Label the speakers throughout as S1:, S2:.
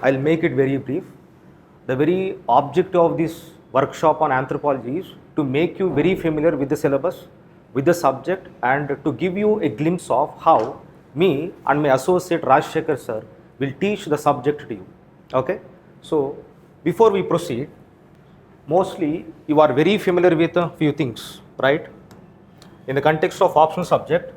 S1: I'll make it very brief. The very objective of this workshop on anthropology is to make you very familiar with the syllabus, with the subject, and to give you a glimpse of how me and my associate Rajshekhar sir will teach the subject to you. Okay? So, before we proceed, mostly you are very familiar with a few things, right? In the context of optional subject,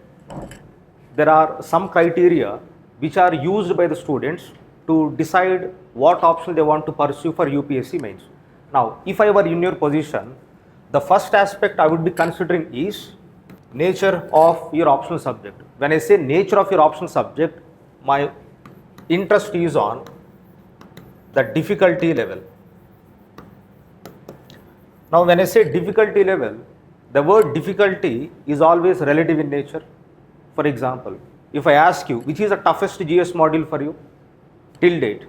S1: there are some criteria which are used by the students to decide what option they want to pursue for UPSC mains. Now, if I were in your position, the first aspect I would be considering is nature of your optional subject. When I say nature of your optional subject, my interest is on the difficulty level. Now, when I say difficulty level, the word difficulty is always relative in nature. For example, if I ask you, which is the toughest GS module for you till date?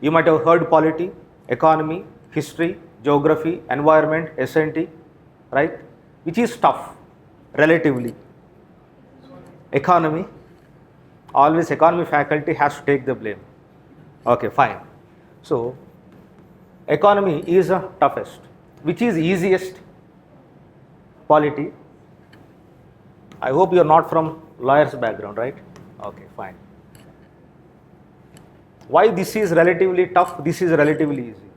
S1: You might have heard polity, economy, history, geography, environment, S&T, right? Which is tough, relatively? Economy. Always economy faculty has to take the blame. Okay, fine. So, economy is the toughest. Which is easiest? Polity. I hope you are not from lawyer's background, right? Okay, fine. Why this is relatively tough, this is relatively easy?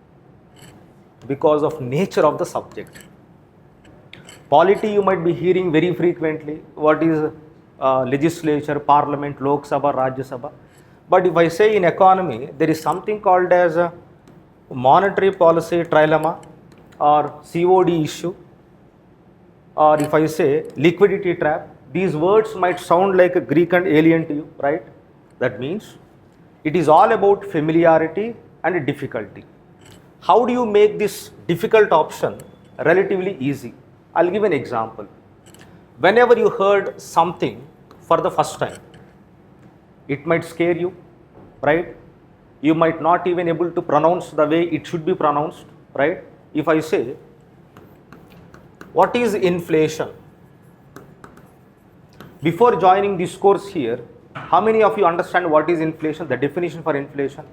S1: Because of nature of the subject. Polity you might be hearing very frequently. What is legislature, parliament, Lok Sabha, Rajya Sabha. But if I say in economy, there is something called as a monetary policy trilemma or COD issue, or if I say liquidity trap. These words might sound like a Greek and alien to you, right? That means it is all about familiarity and difficulty. How do you make this difficult option relatively easy? I'll give an example. Whenever you heard something for the first time, it might scare you, right? You might not even able to pronounce the way it should be pronounced, right? If I say, what is inflation? Before joining this course here, how many of you understand what is inflation, the definition for inflation?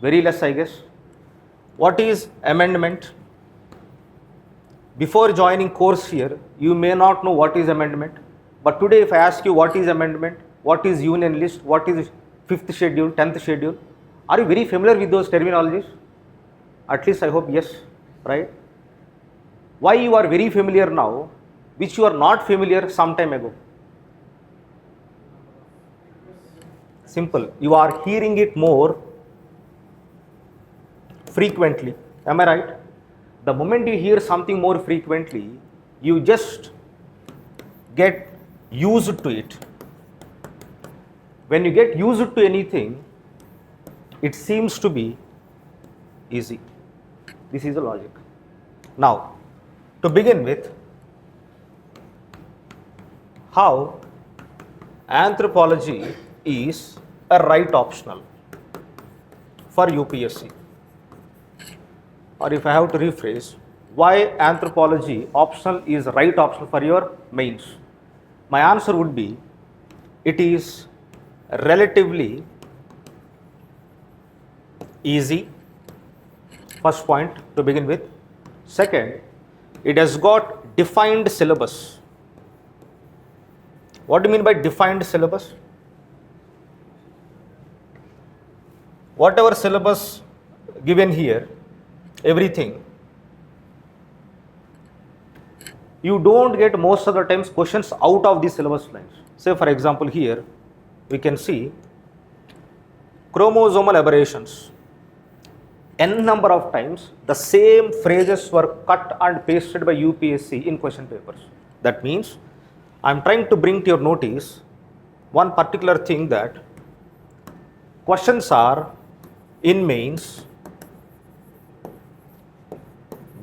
S1: Very less, I guess. What is amendment? Before joining course here, you may not know what is amendment. But today if I ask you what is amendment, what is union list, what is 5th schedule, 10th schedule, are you very familiar with those terminologies? At least I hope yes, right? Why you are very familiar now, which you are not familiar some time ago? Simple. You are hearing it more frequently. Am I right? The moment you hear something more frequently, you just get used to it. When you get used to anything, it seems to be easy. This is the logic. Now, to begin with, how anthropology is a right optional for UPSC. Or if I have to rephrase, why anthropology optional is right optional for your mains? My answer would be, it is relatively easy, first point to begin with. Second, it has got defined syllabus. What do you mean by defined syllabus? Whatever syllabus given here, everything, you don't get most of the times questions out of these syllabus lines. Say for example here, we can see chromosomal aberrations. N number of times the same phrases were cut and pasted by UPSC in question papers. That means I am trying to bring to your notice one particular thing, that questions are in mains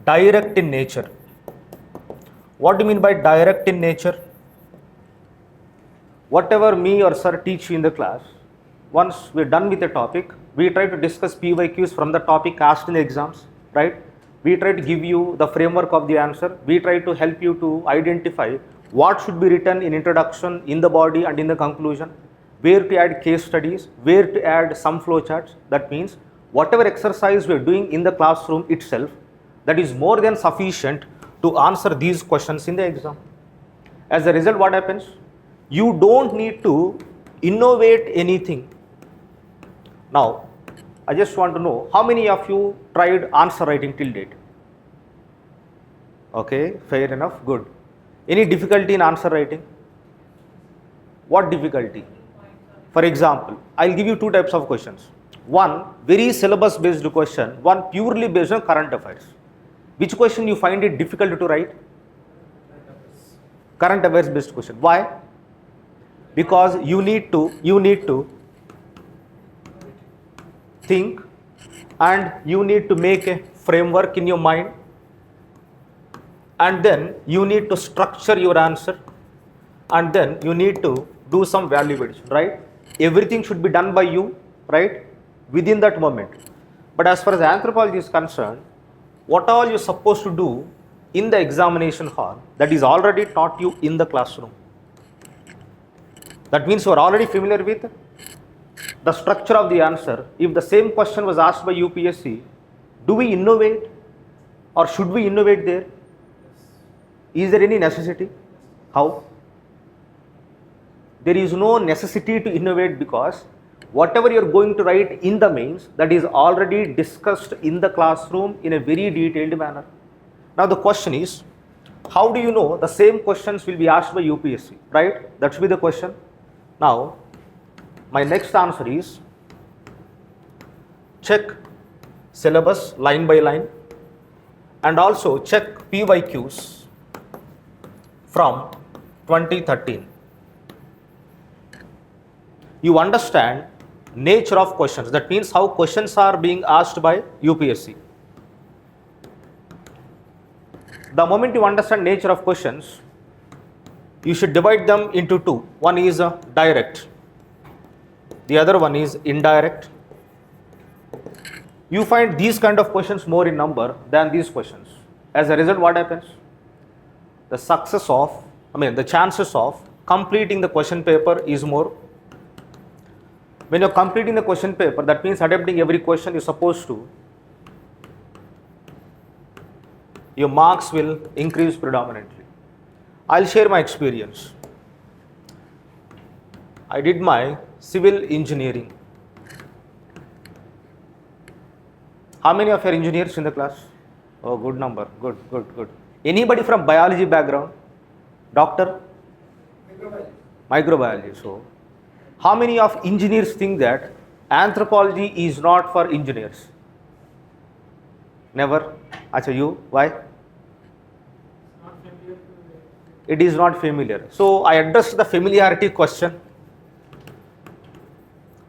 S1: direct in nature. What do you mean by direct in nature? Whatever me or sir teach you in the class, once we're done with the topic, we try to discuss PYQs from the topic asked in the exams, right? We try to give you the framework of the answer. We try to help you to identify what should be written in introduction, in the body and in the conclusion. where to add case studies, where to add some flowcharts. That means whatever exercise we are doing in the classroom itself, that is more than sufficient to answer these questions in the exam. As a result, what happens? You don't need to innovate anything. Now, I just want to know how many of you tried answer writing till date? Okay, fair enough, good. Any difficulty in answer writing? What difficulty? For example, I'll give you two types of questions. One, very syllabus based question, one purely based on current affairs. Which question you find it difficult to write? Current affairs based question. Why? Because you need to think and you need to make a framework in your mind, and then you need to structure your answer, and then you need to do some value addition, right? Everything should be done by you, right? Within that moment. But as far as anthropology is concerned, what all you're supposed to do in the examination hall, that is already taught you in the classroom. That means you are already familiar with the structure of the answer. If the same question was asked by UPSC, do we innovate or should we innovate there? Is there any necessity? How? There is no necessity to innovate, because whatever you are going to write in the mains, that is already discussed in the classroom in a very detailed manner. Now the question is, how do you know the same questions will be asked by UPSC, right? That should be the question. Now, my next answer is, check syllabus line by line and also check PYQs from 2013. You understand nature of questions. That means how questions are being asked by UPSC. The moment you understand nature of questions, you should divide them into two. One is direct, the other one is indirect. You find these kind of questions more in number than these questions. As a result, what happens? The chances of completing the question paper is more. When you're completing the question paper, that means attempting every question you're supposed to, your marks will increase predominantly. I'll share my experience. I did my civil engineering. How many of you are engineers in the class? Oh, good number. Good. Anybody from biology background? Doctor? Microbiology. So, how many of engineers think that anthropology is not for engineers? Never? Acha, you? Why? It is not familiar. So, I addressed the familiarity question.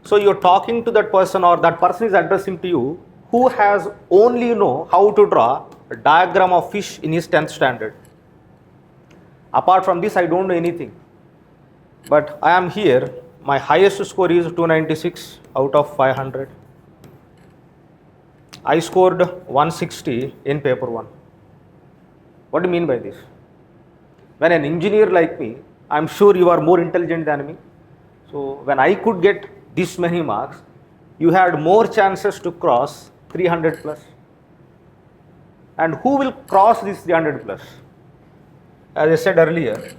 S1: So, you're talking to that person, or that person is addressing to you, who has only know how to draw a diagram of fish in his 10th standard. Apart from this, I don't know anything. But I am here. My highest score is 296 out of 500. I scored 160 in paper 1. What do you mean by this? When an engineer like me, I am sure you are more intelligent than me. So when I could get this many marks, you had more chances to cross 300 plus. And who will cross this 300 plus? As I said earlier,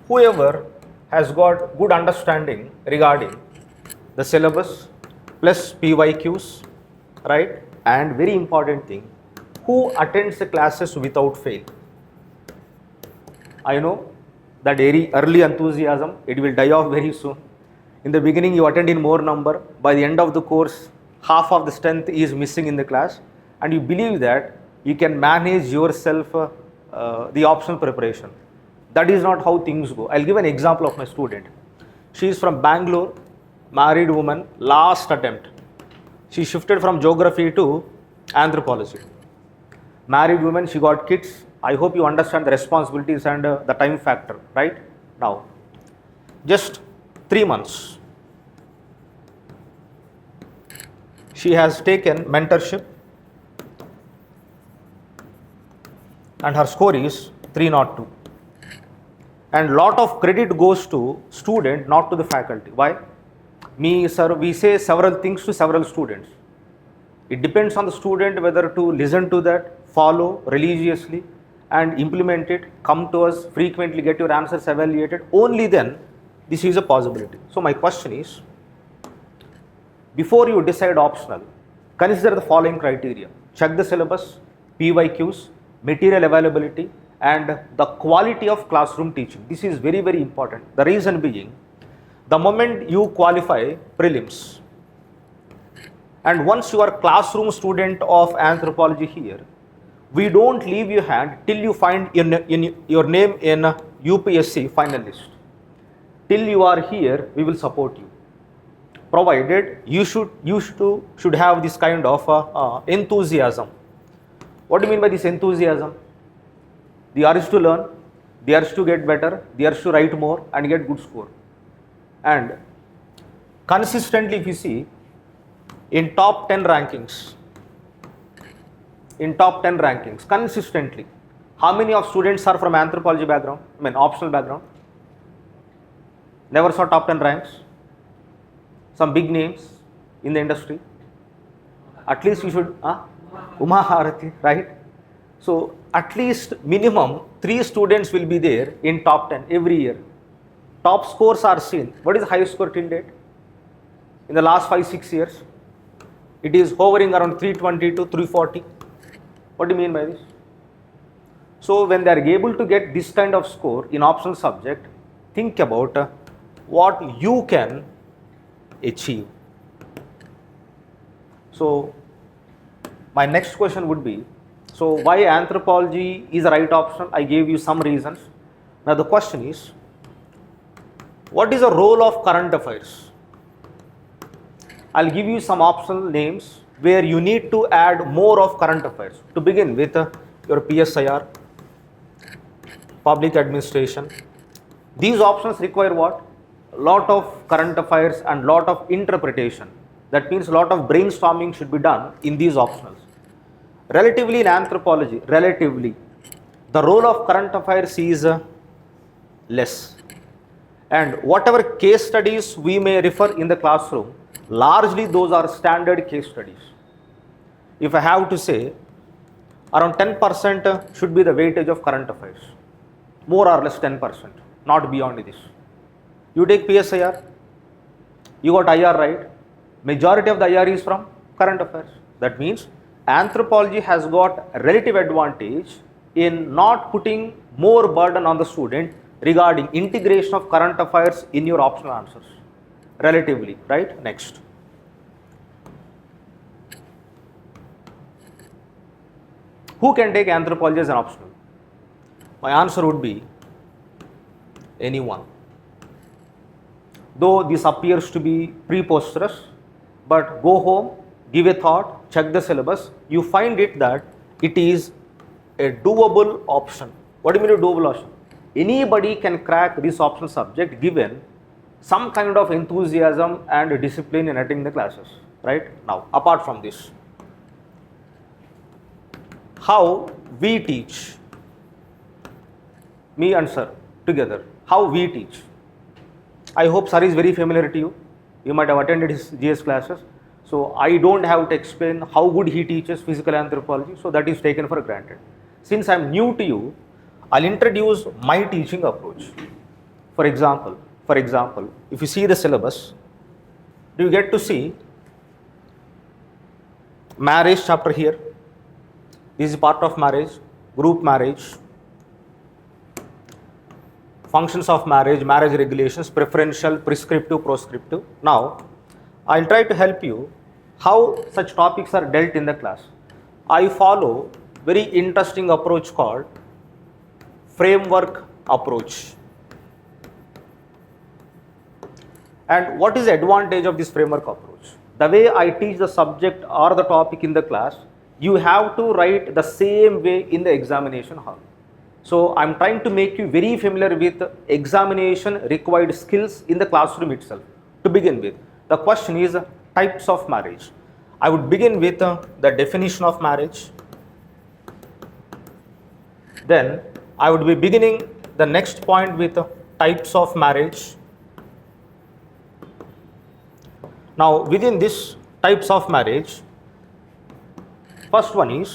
S1: whoever has got good understanding regarding the syllabus plus PYQs, right? And very important thing, who attends the classes without fail. I know that very early enthusiasm, it will die off very soon. In the beginning, you attend in more number. By the end of the course, half of the strength is missing in the class, and you believe that you can manage yourself the optional preparation. That is not how things go. I'll give an example of my student. She is from Bangalore, married woman, last attempt. She shifted from geography to anthropology. Married woman, she got kids. I hope you understand the responsibilities and the time factor, right? Now, just 3 months. She has taken mentorship and her score is 302. and lot of credit goes to student, not to the faculty. Why? Me, sir, we say several things to several students. It depends on the student whether to listen to that, follow religiously and implement it, come to us frequently, get your answers evaluated. Only then this is a possibility. So my question is, before you decide optional, consider the following criteria. Check the syllabus, PYQs, material availability, and the quality of classroom teaching. This is very, very important. The reason being, the moment you qualify prelims, and once you are classroom student of anthropology here, we don't leave your hand till you find in your name in UPSC final list. Till you are here, we will support you, provided you should have this kind of enthusiasm. What do you mean by this enthusiasm? The urge to learn, the urge to get better, the urge to write more and get good score. And consistently, if you see, in top 10 rankings, consistently, how many of students are from anthropology background, optional background? Never saw top 10 ranks? Some big names in the industry? At least you should, Uma Harati, right? So at least minimum 3 students will be there in top 10 every year. Top scores are seen. What is the highest score till date? In the last 5-6 years, it is hovering around 320 to 340. What do you mean by this? So when they are able to get this kind of score in optional subject, think about what you can achieve. So my next question would be, so why anthropology is the right option? I gave you some reasons. Now the question is, what is the role of current affairs? I'll give you some optional names where you need to add more of current affairs. To begin with, your PSIR, public administration. These options require what? A lot of current affairs and lot of interpretation. That means a lot of brainstorming should be done in these optionals. Relatively in anthropology, the role of current affairs is less. And whatever case studies we may refer in the classroom, largely those are standard case studies. If I have to say, around 10% should be the weightage of current affairs. More or less 10%, not beyond this. You take PSIR, you got IR, right? Majority of the IR is from current affairs. That means anthropology has got a relative advantage in not putting more burden on the student regarding integration of current affairs in your optional answers. Relatively, right? Next. Who can take anthropology as an optional? My answer would be anyone. Though this appears to be preposterous, but go home, give a thought, check the syllabus, you find it that it is a doable option. What do you mean a doable option? Anybody can crack this optional subject given some kind of enthusiasm and discipline in attending the classes, right? Now, apart from this, how we teach, me and sir together, how we teach. I hope sir is very familiar to you. You might have attended his GS classes. So I don't have to explain how good he teaches physical anthropology. So that is taken for granted. Since I am new to you, I'll introduce my teaching approach. For example, if you see the syllabus, do you get to see marriage chapter here? This is part of marriage, group marriage, functions of marriage, marriage regulations, preferential, prescriptive, proscriptive. Now, I'll try to help you how such topics are dealt in the class. I follow very interesting approach called framework approach. And what is the advantage of this framework approach? The way I teach the subject or the topic in the class, you have to write the same way in the examination hall. So I'm trying to make you very familiar with examination required skills in the classroom itself. To begin with, the question is types of marriage. I would begin with the definition of marriage. Then I would be beginning the next point with types of marriage. Now within this types of marriage, first one is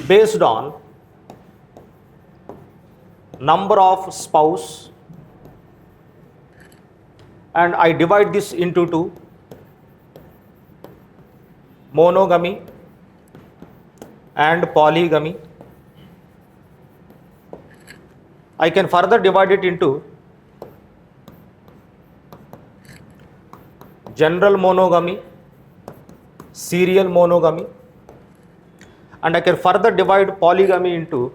S1: based on number of spouse, and I divide this into two: monogamy and polygamy. I can further divide it into general monogamy, serial monogamy, and I can further divide polygamy into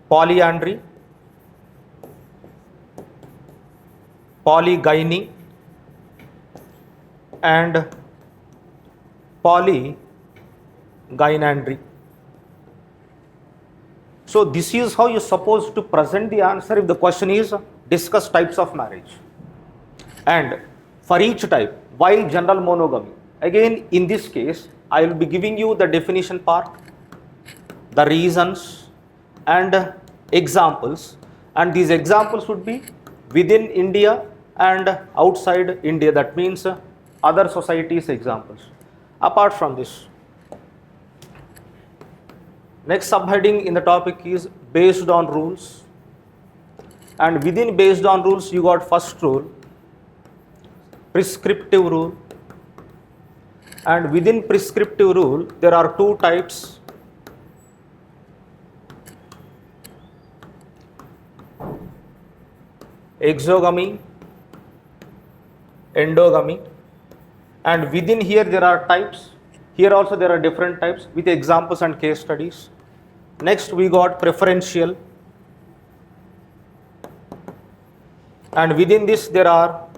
S1: polyandry, polygyny, and polygynandry. So this is how you're supposed to present the answer if the question is discuss types of marriage. And for each type, why general monogamy? Again, in this case, I will be giving you the definition part, the reasons and examples, and these examples would be within India and outside India. That means other societies examples. Apart from this, next subheading in the topic is based on rules, and within based on rules you got first rule, prescriptive rule, and within prescriptive rule there are two types: exogamy, endogamy, and within here there are types. Here also there are different types with examples and case studies. Next we got preferential, and within this there are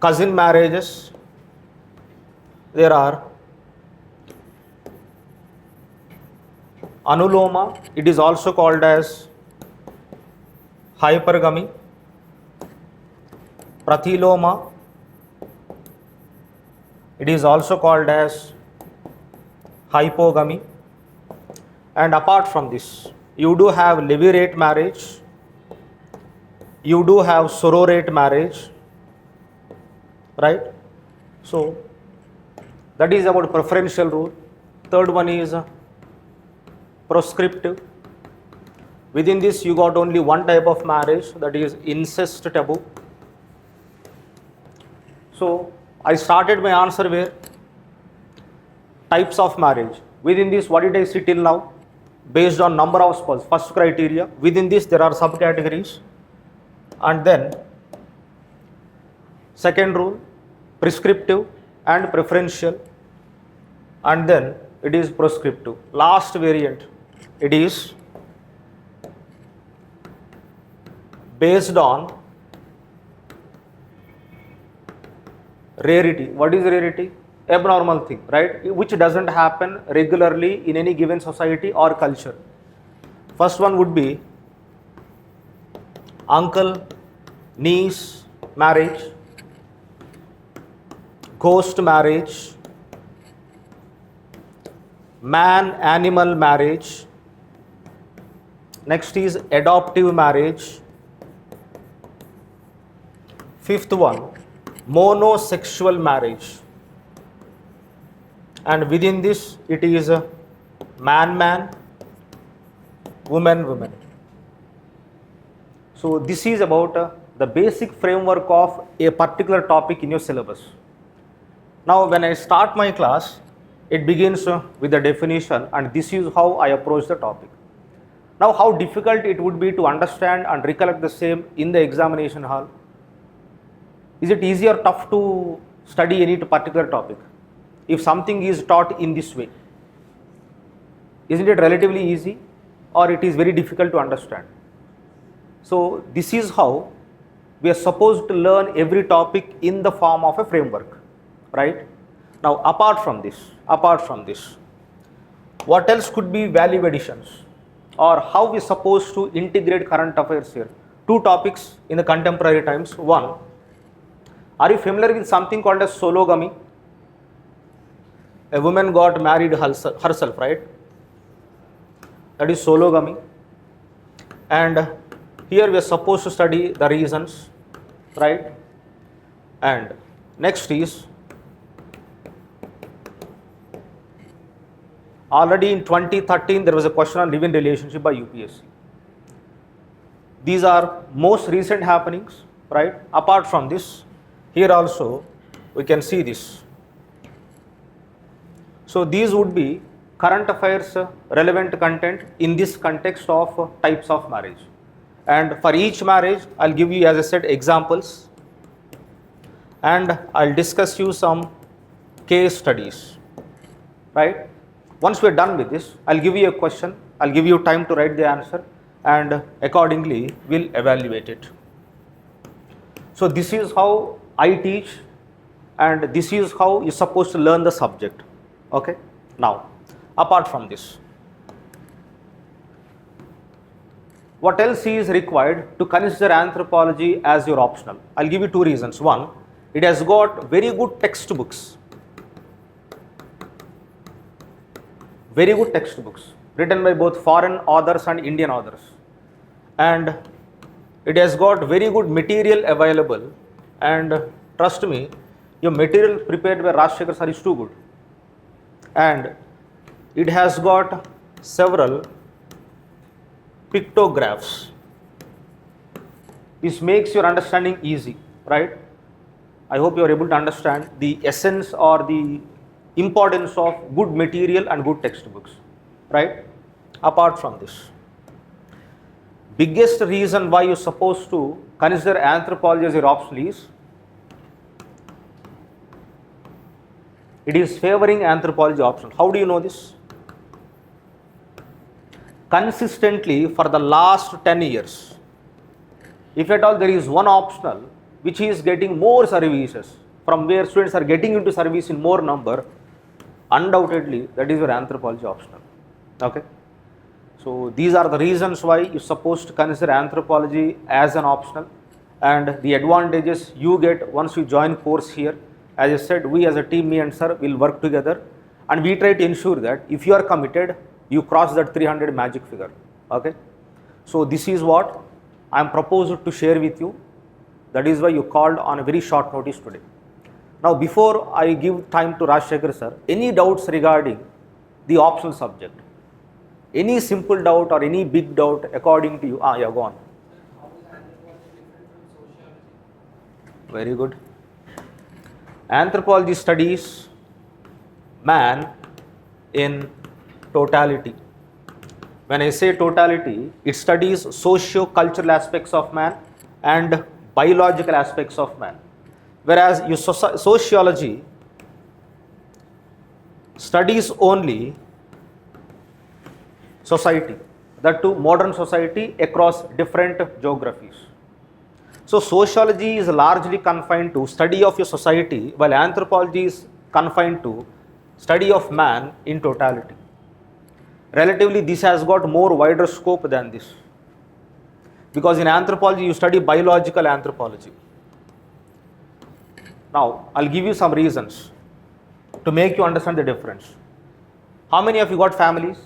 S1: cousin marriages, there are anuloma, it is also called as hypergamy, pratiloma, it is also called as hypogamy. And apart from this, you do have levirate marriage, you do have sororate marriage, right? So that is about preferential rule. Third one is proscriptive. Within this you got only one type of marriage, that is incest taboo. So I started my answer where? Types of marriage. Within this, what did I see till now? Based on number of spouses, first criteria. Within this there are subcategories, and then second rule, prescriptive and preferential, and then it is proscriptive. Last variant, it is based on rarity. What is rarity? Abnormal thing, right? Which doesn't happen regularly in any given society or culture. First one would be uncle, niece marriage, ghost marriage, man-animal marriage. Next is adoptive marriage. Fifth one, monosexual marriage. And within this it is man-man, woman-woman. So this is about the basic framework of a particular topic in your syllabus. Now when I start my class, it begins with the definition, and this is how I approach the topic. Now how difficult it would be to understand and recollect the same in the examination hall? Is it easy or tough to study any particular topic if something is taught in this way? Isn't it relatively easy, or it is very difficult to understand? So this is how we are supposed to learn every topic in the form of a framework, right? Now apart from this, what else could be value additions, or how we are supposed to integrate current affairs here? Two topics in the contemporary times. One, are you familiar with something called as sologamy? A woman got married herself, right? that is sologamy. And here we are supposed to study the reasons, right? And next is, already in 2013 there was a question on live-in relationship by UPSC. These are most recent happenings, right? Apart from this, here also we can see this. So these would be current affairs relevant content in this context of types of marriage. And for each marriage, I'll give you, as I said, examples, and I'll discuss you some case studies, right? Once we're done with this, I'll give you a question, I'll give you time to write the answer, and accordingly we'll evaluate it. So this is how I teach, and this is how you're supposed to learn the subject. Okay, now apart from this, what else is required to consider anthropology as your optional? I'll give you two reasons. One, it has got very good textbooks, written by both foreign authors and Indian authors, and it has got very good material available, and trust me, your material prepared by Rajshekhar sir is too good, and it has got several pictographs. This makes your understanding easy, right? I hope you are able to understand the essence or the importance of good material and good textbooks, right? Apart from this, biggest reason why you're supposed to consider anthropology as your optional is, it is favoring anthropology optional. How do you know this? Consistently for the last 10 years, if at all there is one optional which is getting more services, from where students are getting into service in more number, undoubtedly that is your anthropology optional. Okay, so these are the reasons why you're supposed to consider anthropology as an optional, and the advantages you get once you join course here. As I said, we as a team, me and sir, will work together, and we try to ensure that if you are committed, you cross that 300 magic figure. Okay, so this is what I am proposed to share with you. That is why you called on a very short notice today. Now, before I give time to Rajshekhar sir, any doubts regarding the optional subject? Any simple doubt or any big doubt according to you? Yeah, go on.
S2: How is anthropology different from sociology?
S1: Very good. Anthropology studies man in totality. When I say totality, it studies socio-cultural aspects of man and biological aspects of man. Whereas your sociology studies only society, that too modern society across different geographies. So sociology is largely confined to study of your society, while anthropology is confined to study of man in totality. Relatively, this has got more wider scope than this, because in anthropology you study biological anthropology. Now, I'll give you some reasons to make you understand the difference. How many of you got families?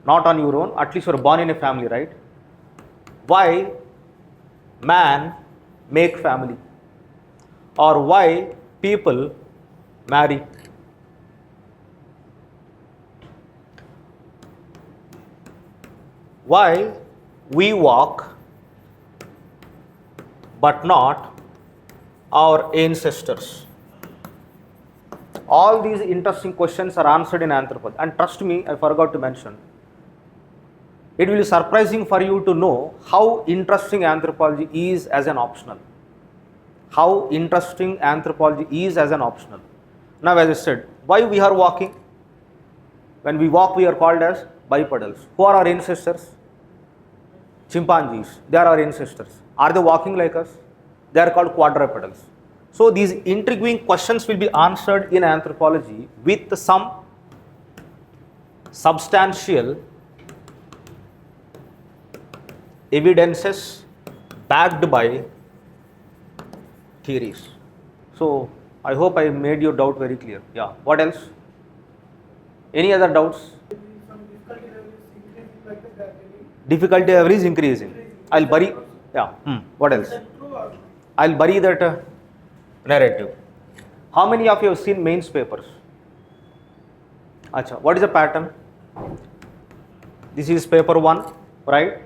S1: Not on your own, at least you were born in a family, right? Why man make family, or why people marry? Why we walk but not our ancestors? All these interesting questions are answered in anthropology, and trust me, I forgot to mention, it will be surprising for you to know how interesting anthropology is as an optional. How interesting anthropology is as an optional. Now, as I said, why we are walking? When we walk, we are called as bipedals. Who are our ancestors? Chimpanzees. They are our ancestors. Are they walking like us? They are called quadrupedals. So these intriguing questions will be answered in anthropology with some substantial evidences backed by theories. So I hope I made your doubt very clear. Yeah. What else? Any other doubts?
S2: Some difficulty level is increasing
S1: Difficulty level is increasing. I'll bury, yeah, what else? I'll bury that narrative. How many of you have seen mains papers? Acha, what is the pattern? This is paper 1, right?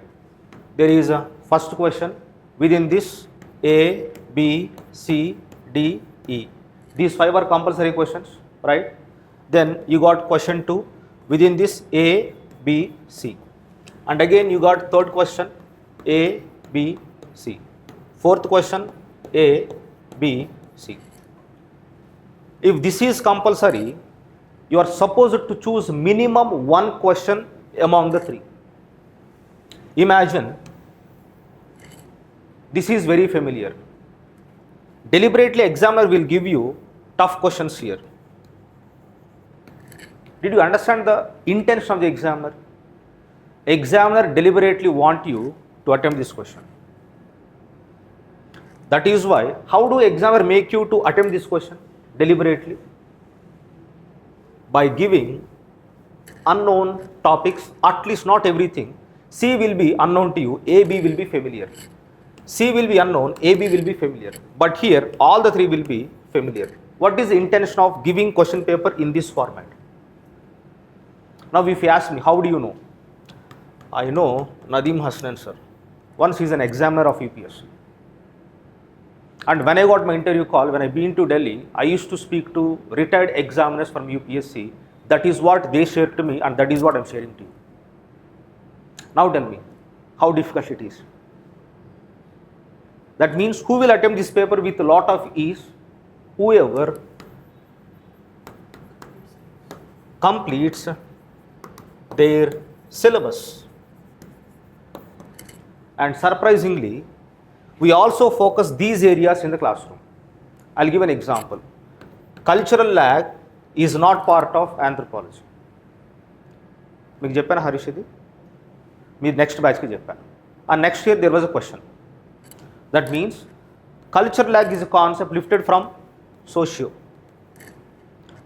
S1: There is a first question. Within this, A, B, C, D, E. These 5 are compulsory questions, right? Then you got question 2. Within this, A, B, C. And again you got third question, A, B, C. Fourth question, A, B, C. If this is compulsory, you are supposed to choose minimum 1 question among the 3. Imagine, this is very familiar. Deliberately examiner will give you tough questions here. Did you understand the intention of the examiner? Examiner deliberately want you to attempt this question. That is why, how do examiner make you to attempt this question deliberately? By giving unknown topics, at least not everything. C will be unknown to you, A, B will be familiar. C will be unknown, A, B will be familiar. But here, all the 3 will be familiar. What is the intention of giving question paper in this format? Now, if you ask me, how do you know? I know Nadeem Hasnan sir. Once he is an examiner of UPSC. And when I got my interview call, when I been to Delhi, I used to speak to retired examiners from UPSC. That is what they shared to me, and that is what I am sharing to you. Now tell me, how difficult it is. That means who will attempt this paper with a lot of ease? Whoever completes their syllabus. And surprisingly, we also focus these areas in the classroom. I'll give an example. Cultural lag is not part of anthropology. మీకు చెప్పాను హరీష్ ఇది మీ next బ్యాచ్కి చెప్పాను. And next year there was a question. That means cultural lag is a concept lifted from socio.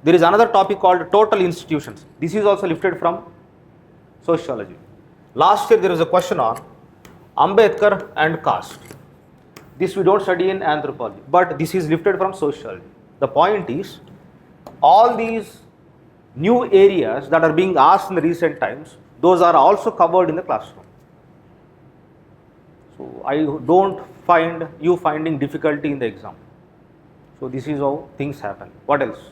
S1: There is another topic called total institutions. This is also lifted from sociology. Last year there was a question on Ambedkar and caste. This we don't study in anthropology, but this is lifted from sociology. The point is, all these new areas that are being asked in the recent times, those are also covered in the classroom. So I don't find you finding difficulty in the exam. So this is how things happen. What else?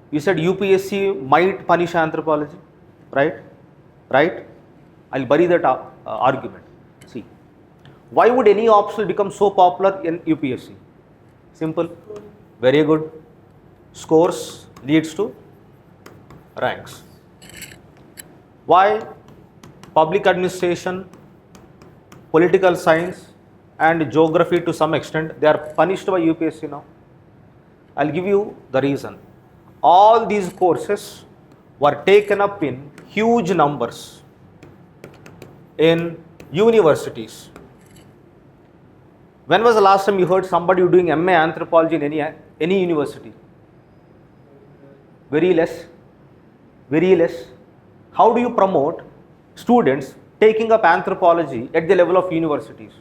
S1: You said UPSC might punish anthropology, right? Right? I'll bury that argument. See, why would any optional become so popular in UPSC? Simple, very good. Scores leads to ranks. Why public administration, political science and geography to some extent, they are punished by UPSC now? I'll give you the reason. All these courses were taken up in huge numbers in universities. When was the last time you heard somebody doing MA anthropology in any university? Very less. Very less. How do you promote students taking up anthropology at the level of universities?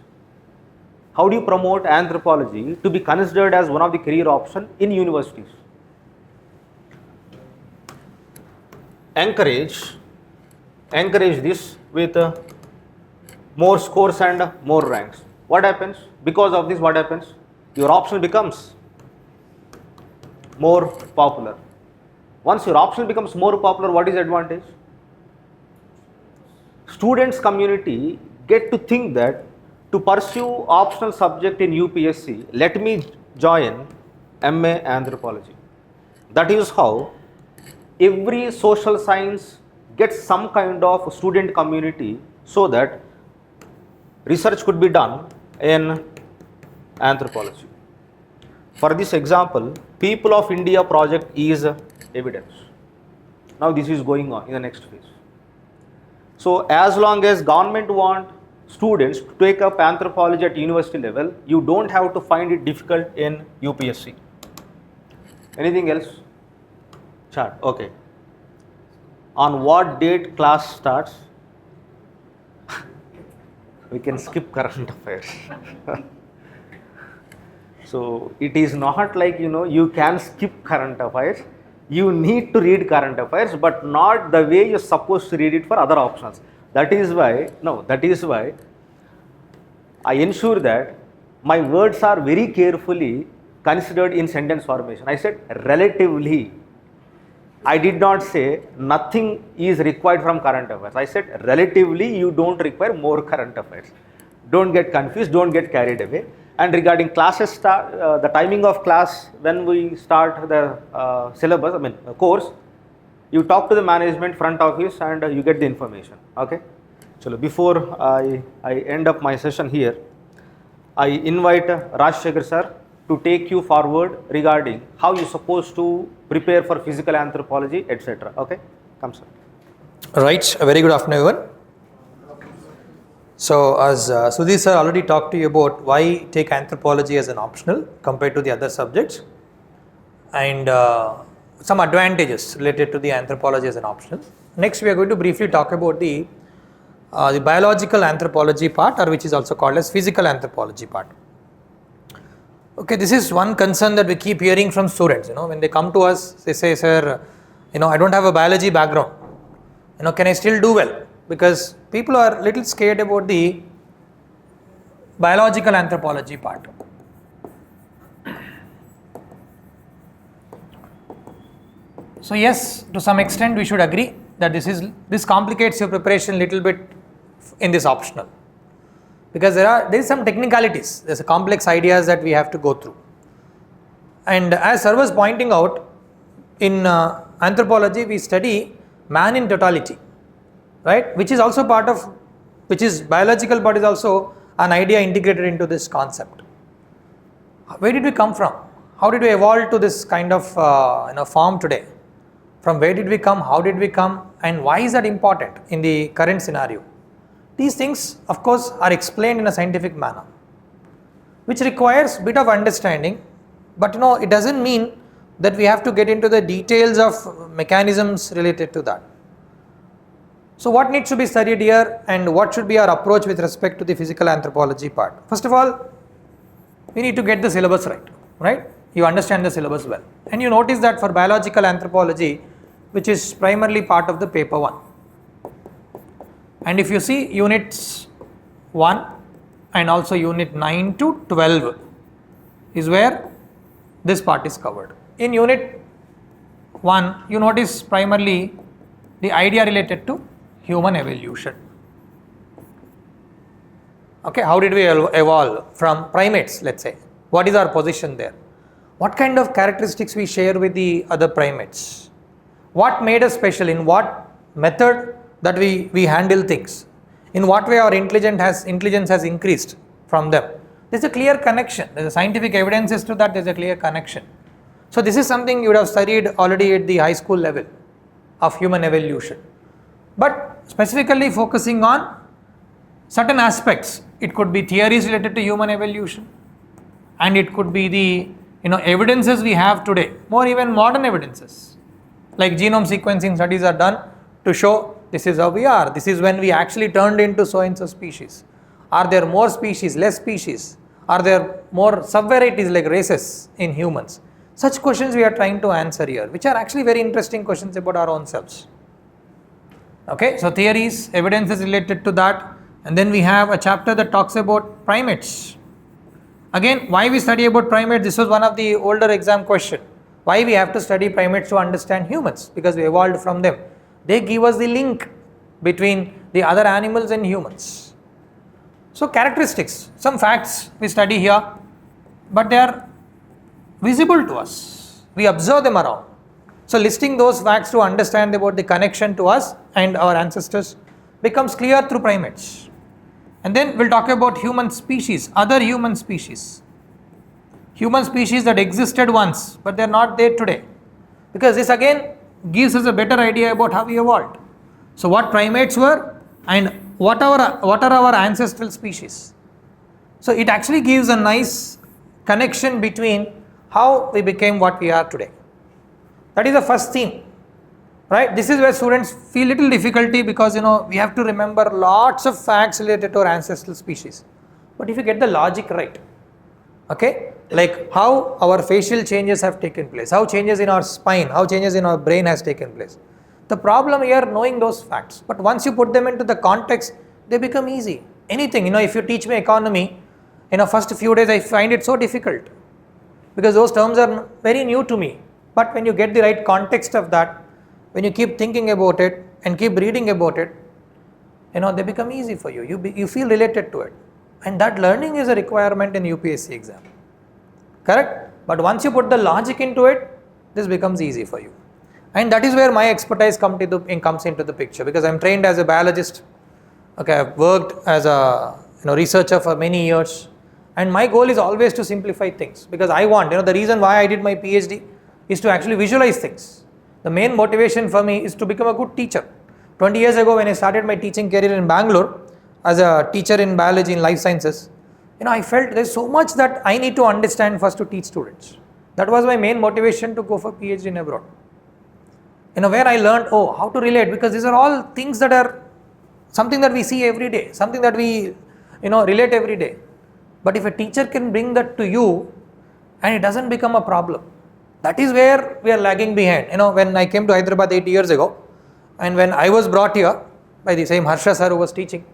S1: How do you promote anthropology to be considered as one of the career options in universities? Encourage this with more scores and more ranks. What happens? Because of this, what happens? Your option becomes more popular. Once your option becomes more popular, what is the advantage? Students community get to think that to pursue optional subject in UPSC, let me join MA Anthropology. That is how every social science gets some kind of student community so that research could be done in anthropology. For this example, People of India project is evidence. Now this is going on in the next phase. So as long as government want students to take up anthropology at university level, you don't have to find it difficult in UPSC. Anything else? Chat. Okay. On what date class starts? We can skip current affairs. So it is not like, you can skip current affairs. You need to read current affairs, but not the way you're supposed to read it for other options. That is why I ensure that my words are very carefully considered in sentence formation. I said relatively. I did not say nothing is required from current affairs. I said relatively you don't require more current affairs. Don't get confused, don't get carried away. And regarding classes, the timing of class, when we start the syllabus, course, you talk to the management front office and you get the information. Okay. So before I end up my session here, I invite Rajshekhar sir to take you forward regarding how you're supposed to prepare for physical anthropology, etc. Okay, come sir.
S3: Right, a very good afternoon everyone. So as Sudhir sir already talked to you about why take anthropology as an optional compared to the other subjects, and some advantages related to the anthropology as an optional. Next we are going to briefly talk about the biological anthropology part, or which is also called as physical anthropology part. Okay, this is one concern that we keep hearing from students. When they come to us, they say, sir, I don't have a biology background. Can I still do well? Because people are little scared about the biological anthropology part. So yes, to some extent we should agree that this complicates your preparation little bit in this optional, because there is some technicalities, there's a complex ideas that we have to go through. And as sir was pointing out, in anthropology we study man in totality, right, which is biological, but is also an idea integrated into this concept. Where did we come from? How did we evolve to this kind of form today? From where did we come, how did we come, and why is that important in the current scenario? These things of course are explained in a scientific manner, which requires bit of understanding, but it doesn't mean that we have to get into the details of mechanisms related to that. So what needs to be studied here, and what should be our approach with respect to the physical anthropology part? First of all, we need to get the syllabus right? You understand the syllabus well, and you notice that for biological anthropology, which is primarily part of the paper 1, and if you see units 1 and also unit 9 to 12 is where this part is covered. In unit 1, you notice primarily the idea related to human evolution. Okay, how did we evolve from primates, let's say? What is our position there? What kind of characteristics we share with the other primates? What made us special? In what method that we handle things? In what way our intelligence has increased from them? There's a clear connection. There's a scientific evidences to that. There's a clear connection. So this is something you would have studied already at the high school level of human evolution. But specifically focusing on certain aspects, it could be theories related to human evolution, and it could be the evidences we have today, more even modern evidences, like genome sequencing studies are done to show this is how we are, this is when we actually turned into so and so species. Are there more species, less species? Are there more subvarieties like races in humans? Such questions we are trying to answer here, which are actually very interesting questions about our own selves. Okay, so theories, evidences related to that, and then we have a chapter that talks about primates. Again, why we study about primates? This was one of the older exam question. Why we have to study primates to understand humans? Because we evolved from them. They give us the link between the other animals and humans. So characteristics, some facts we study here, but they are visible to us. We observe them around. So listing those facts to understand about the connection to us and our ancestors becomes clear through primates. And then we'll talk about human species, other human species. Human species that existed once, but they're not there today. Because this again gives us a better idea about how we evolved. So what primates were and what are our ancestral species. So it actually gives a nice connection between how we became what we are today. That is the first theme. right? This is where students feel little difficulty because we have to remember lots of facts related to our ancestral species. But if you get the logic right, okay, like how our facial changes have taken place, how changes in our spine, how changes in our brain has taken place. The problem here knowing those facts, but once you put them into the context, they become easy. Anything, if you teach me economy, first few days I find it so difficult because those terms are very new to me. But when you get the right context of that, when you keep thinking about it and keep reading about it, they become easy for you. You feel related to it. And that learning is a requirement in UPSC exam. Correct? But once you put the logic into it, this becomes easy for you. And that is where my expertise comes into the picture because I'm trained as a biologist. Okay, I've worked as a researcher for many years. And my goal is always to simplify things because I want, the reason why I did my PhD is to actually visualize things. The main motivation for me is to become a good teacher. 20 years ago when I started my teaching career in Bangalore as a teacher in biology and life sciences, I felt there's so much that I need to understand first to teach students. That was my main motivation to go for PhD in abroad. Where I learned, how to relate because these are all things that are something that we see every day, something that we, relate every day. But if a teacher can bring that to you and it doesn't become a problem, that is where we are lagging behind. When I came to Hyderabad 8 years ago and when I was brought here by the same Harsha sir who was teaching,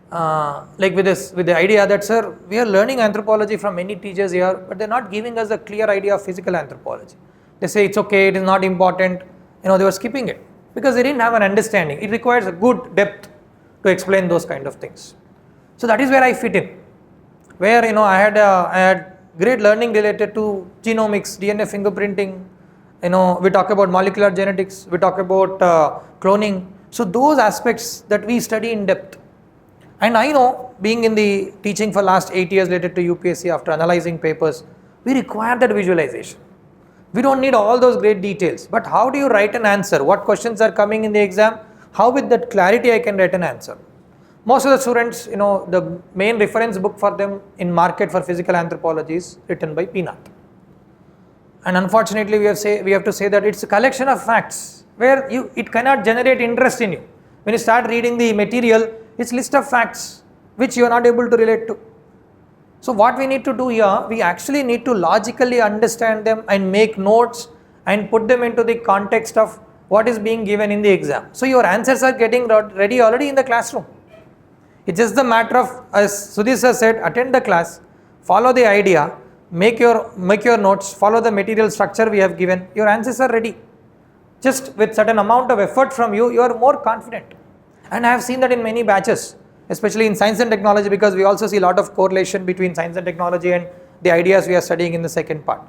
S3: with the idea that, sir, we are learning anthropology from many teachers here, but they're not giving us a clear idea of physical anthropology. They say it's okay, it is not important. They were skipping it because they didn't have an understanding. It requires a good depth to explain those kind of things. So that is where I fit in. Where I had great learning related to genomics, DNA fingerprinting. We talk about molecular genetics. We talk about cloning. So those aspects that we study in depth. And I know, being in the teaching for last 8 years related to UPSC after analyzing papers, we require that visualization. We don't need all those great details. But how do you write an answer? What questions are coming in the exam? How with that clarity I can write an answer? Most of the students, the main reference book for them in market for physical anthropology is written by Peanut. And unfortunately, we have to say that it's a collection of facts where it cannot generate interest in you. When you start reading the material, it's list of facts which you are not able to relate to. So what we need to do here, we actually need to logically understand them and make notes and put them into the context of what is being given in the exam. So your answers are getting ready already in the classroom. It's just the matter of, as Sudhir sir said, attend the class, follow the idea, make your notes, follow the material structure we have given, your answers are ready. Just with certain amount of effort from you, you are more confident. And I have seen that in many batches, especially in science and technology, because we also see a lot of correlation between science and technology and the ideas we are studying in the second part.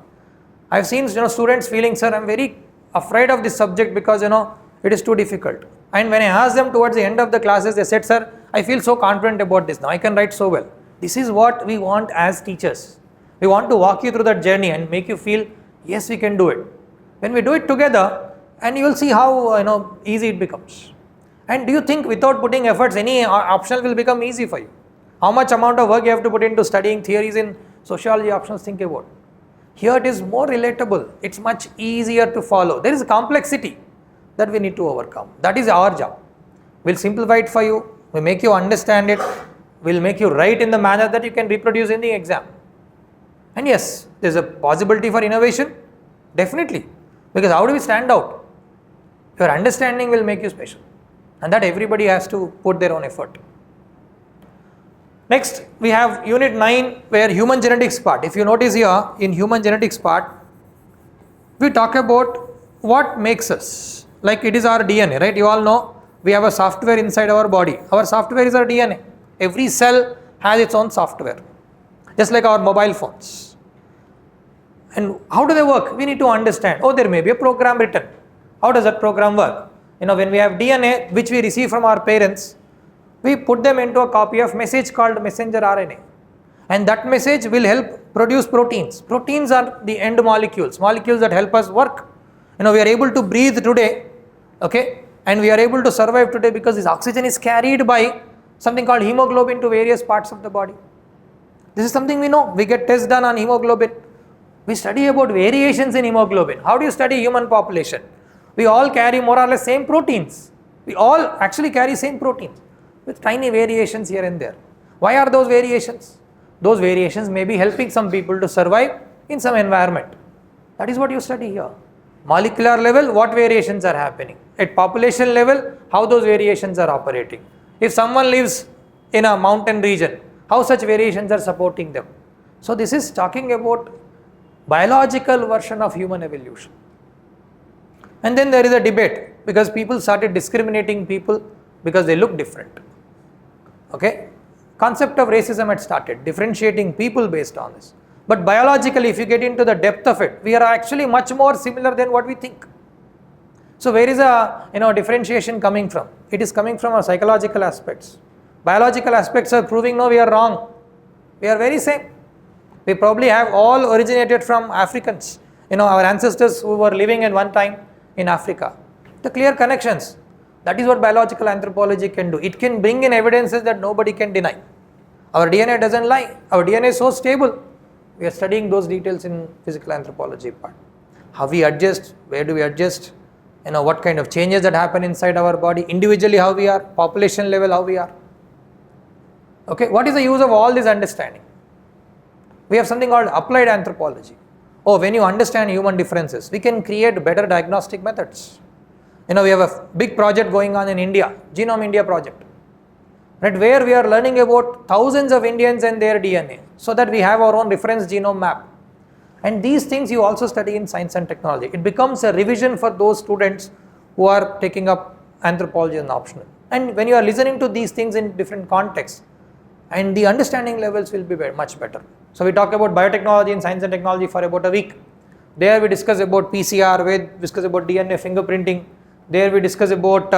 S3: I have seen students feeling, sir, I'm very afraid of this subject because it is too difficult. And when I asked them towards the end of the classes, they said, sir, I feel so confident about this now, I can write so well. This is what we want as teachers. We want to walk you through that journey and make you feel, yes, we can do it. When we do it together, and you will see how easy it becomes. And do you think without putting efforts, any optional will become easy for you? How much amount of work you have to put into studying theories in sociology optionals, think about. Here it is more relatable, it's much easier to follow. There is a complexity that we need to overcome. That is our job. We'll simplify it for you, we'll make you understand it, we'll make you write in the manner that you can reproduce in the exam. And yes, there's a possibility for innovation, definitely. Because how do we stand out? Your understanding will make you special. And that everybody has to put their own effort. Next, we have unit 9 where human genetics part. If you notice here, in human genetics part, we talk about what makes us. Like it is our DNA, right? You all know we have a software inside our body. Our software is our DNA. Every cell has its own software. Just like our mobile phones. And how do they work? We need to understand. Oh, there may be a program written. How does that program work? When we have DNA which we receive from our parents, we put them into a copy of message called messenger RNA. And that message will help produce proteins. Proteins are the end molecules that help us work. We are able to breathe today, okay? And we are able to survive today because this oxygen is carried by something called hemoglobin to various parts of the body. This is something we know. We get tests done on hemoglobin. We study about variations in hemoglobin. How do you study human population? We all carry more or less same proteins. We all actually carry same proteins with tiny variations here and there. Why are those variations? Those variations may be helping some people to survive in some environment. That is what you study here. Molecular level, what variations are happening. At population level, how those variations are operating. If someone lives in a mountain region, how such variations are supporting them. So this is talking about biological version of human evolution. And then there is a debate because people started discriminating people because they look different. Okay? Concept of racism had started, differentiating people based on this. But biologically, if you get into the depth of it, we are actually much more similar than what we think. So where is a differentiation coming from? It is coming from our psychological aspects. Biological aspects are proving no, we are wrong. We are very same. We probably have all originated from Africans. Our ancestors who were living at one time in Africa. The clear connections. That is what biological anthropology can do. It can bring in evidences that nobody can deny. Our DNA doesn't lie. Our DNA is so stable. We are studying those details in physical anthropology part. How we adjust, where do we adjust, what kind of changes that happen inside our body, individually how we are, population level how we are. Okay, what is the use of all this understanding? We have something called applied anthropology. When you understand human differences, we can create better diagnostic methods. We have a big project going on in India, Genome India project, right, where we are learning about thousands of Indians and their DNA so that we have our own reference genome map. And these things you also study in science and technology. It becomes a revision for those students who are taking up anthropology as optional. And when you are listening to these things in different contexts, and the understanding levels will be much better. So we talk about biotechnology and science and technology for about a week. There we discuss about PCR, we discuss about DNA fingerprinting. There we discuss about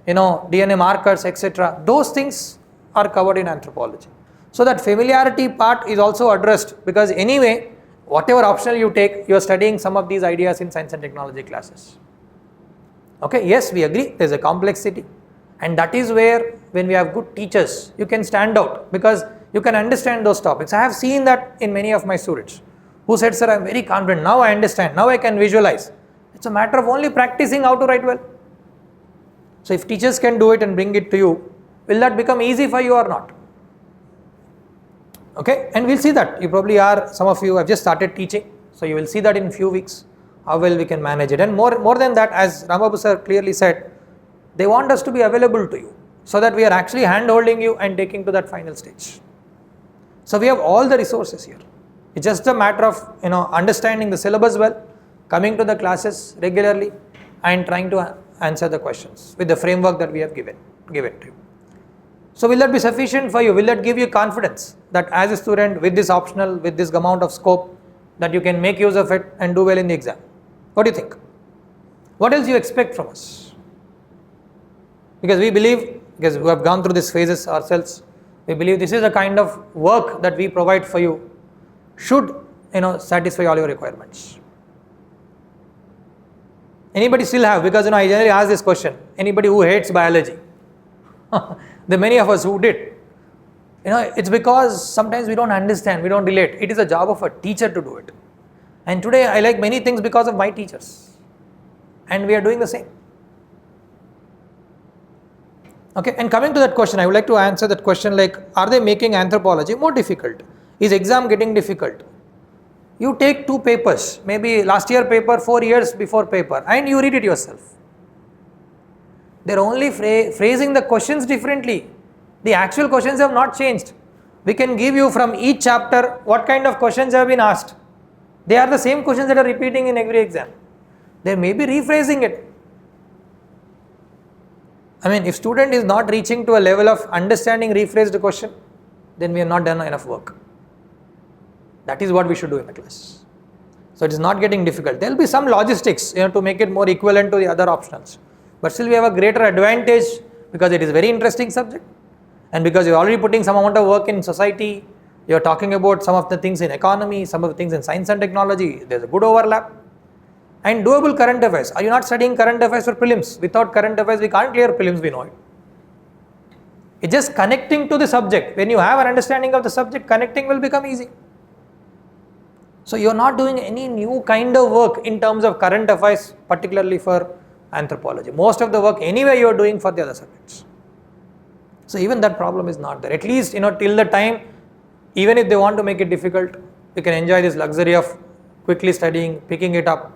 S3: DNA markers, etc. Those things are covered in anthropology. So that familiarity part is also addressed because anyway, whatever optional you take, you are studying some of these ideas in science and technology classes. Okay, yes, we agree, there is a complexity. And that is where, when we have good teachers, you can stand out because you can understand those topics. I have seen that in many of my students who said, sir, I am very confident, now I understand, now I can visualize. It's a matter of only practicing how to write well. So if teachers can do it and bring it to you, will that become easy for you or not? Okay, and we'll see that. You probably are, some of you have just started teaching, so you will see that in few weeks, how well we can manage it. And more than that, as Ramababu sir clearly said, they want us to be available to you, so that we are actually hand-holding you and taking to that final stage. So we have all the resources here. It's just a matter of understanding the syllabus well, coming to the classes regularly, and trying to answer the questions with the framework that we have given to you. So will that be sufficient for you? Will that give you confidence that as a student with this optional, with this amount of scope, that you can make use of it and do well in the exam? What do you think? What else do you expect from us? Because we believe, because we have gone through these phases ourselves, we believe this is the kind of work that we provide for you should satisfy all your requirements. Anybody still have, because I generally ask this question, anybody who hates biology? There are many of us who did. It's because sometimes we don't understand, we don't relate. It is a job of a teacher to do it. And today I like many things because of my teachers. And we are doing the same. Okay, and coming to that question, I would like to answer that question like, are they making anthropology more difficult? Is exam getting difficult? You take 2 papers, maybe last year paper, 4 years before paper, and you read it yourself. They're only phrasing the questions differently. The actual questions have not changed. We can give you from each chapter what kind of questions have been asked. They are the same questions that are repeating in every exam. They may be rephrasing it. If student is not reaching to a level of understanding rephrased question, then we have not done enough work. That is what we should do in the class. So it is not getting difficult. There will be some logistics, to make it more equivalent to the other optionals. But still we have a greater advantage because it is a very interesting subject. And because you are already putting some amount of work in society, you are talking about some of the things in economy, some of the things in science and technology, there is a good overlap. And doable current affairs. Are you not studying current affairs for prelims? Without current affairs, we can't clear prelims, we know it. It's just connecting to the subject. When you have an understanding of the subject, connecting will become easy. So you are not doing any new kind of work in terms of current affairs, particularly for anthropology. Most of the work anyway you are doing for the other subjects. So even that problem is not there. At least, till the time, even if they want to make it difficult, we can enjoy this luxury of quickly studying, picking it up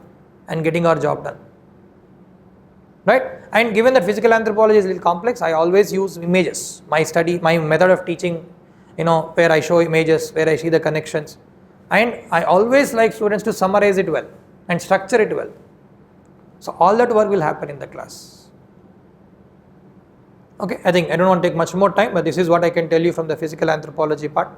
S3: and getting our job done. Right? And given that physical anthropology is a little complex, I always use images. My method of teaching, where I show images, where I see the connections. And I always like students to summarize it well and structure it well. So all that work will happen in the class. Okay, I think I don't want to take much more time, but this is what I can tell you from the physical anthropology part.